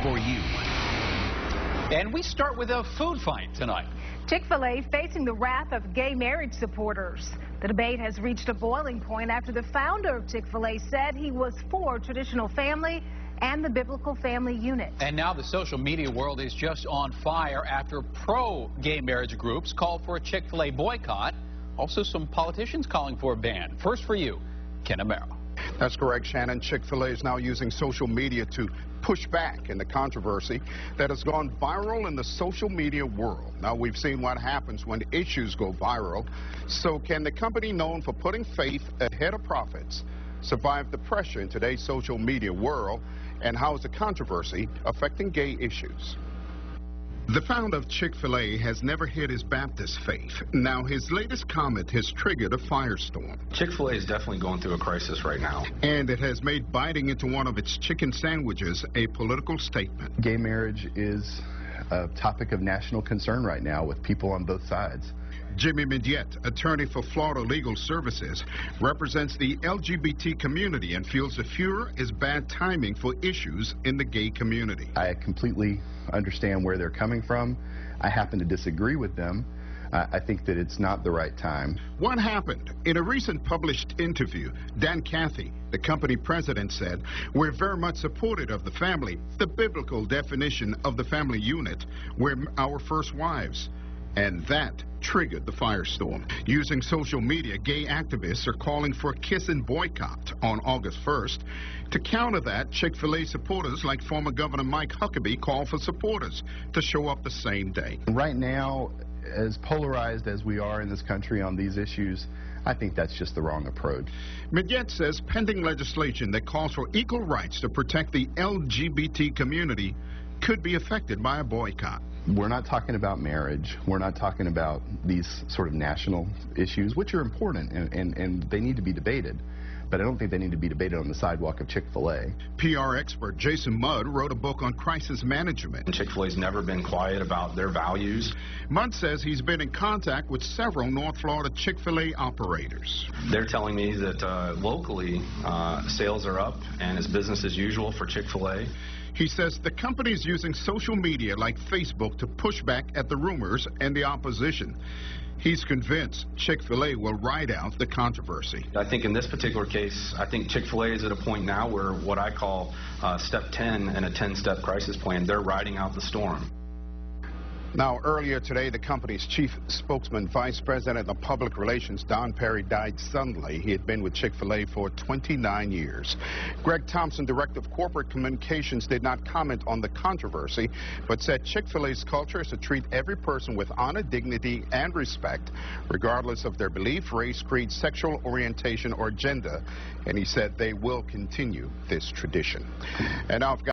for you. And we start with a food fight tonight. Chick-fil-A facing the wrath of gay marriage supporters. The debate has reached a boiling point after the founder of Chick-fil-A said he was for traditional family and the biblical family unit. And now the social media world is just on fire after pro-gay marriage groups called for a Chick-fil-A boycott. Also some politicians calling for a ban. First for you, Ken Amaro. That's correct, Shannon. Chick-fil-A is now using social media to push back in the controversy that has gone viral in the social media world. Now, we've seen what happens when issues go viral. So can the company known for putting faith ahead of profits survive the pressure in today's social media world? And how is the controversy affecting gay issues? The founder of Chick-fil-A has never hid his Baptist faith. Now, his latest comment has triggered a firestorm. Chick-fil-A is definitely going through a crisis right now. And it has made biting into one of its chicken sandwiches a political statement. Gay marriage is a topic of national concern right now with people on both sides. Jimmy Midyet, attorney for Florida Legal Services, represents the LGBT community and feels the furor is bad timing for issues in the gay community. I completely understand where they're coming from. I happen to disagree with them. I think that it's not the right time. What happened? In a recent published interview, Dan Cathy, the company president, said, "We're very much supportive of the family. The biblical definition of the family unit, we're our first wives." And that triggered the firestorm. Using social media, gay activists are calling for a kissing boycott on August 1st. To counter that, Chick-fil-A supporters like former Governor Mike Huckabee call for supporters to show up the same day. Right now, as polarized as we are in this country on these issues, I think that's just the wrong approach. Midyet says pending legislation that calls for equal rights to protect the LGBT community could be affected by a boycott. We're not talking about marriage. We're not talking about these sort of national issues, which are important and they need to be debated. But I don't think they need to be debated on the sidewalk of Chick-fil-A. PR expert Jason Mudd wrote a book on crisis management. Chick-fil-A's never been quiet about their values. Mudd says he's been in contact with several North Florida Chick-fil-A operators. They're telling me that locally sales are up and it's business as usual for Chick-fil-A. He says the company is using social media like Facebook to push back at the rumors and the opposition. He's convinced Chick-fil-A will ride out the controversy. I think in this particular case, I think Chick-fil-A is at a point now where what I call step 10 in a 10-step crisis plan, they're riding out the storm. Now, earlier today, the company's chief spokesman, vice president of public relations, Don Perry, died suddenly. He had been with Chick-fil-A for 29 years. Greg Thompson, director of corporate communications, did not comment on the controversy, but said Chick-fil-A's culture is to treat every person with honor, dignity, and respect, regardless of their belief, race, creed, sexual orientation, or gender. And he said they will continue this tradition. And now I've got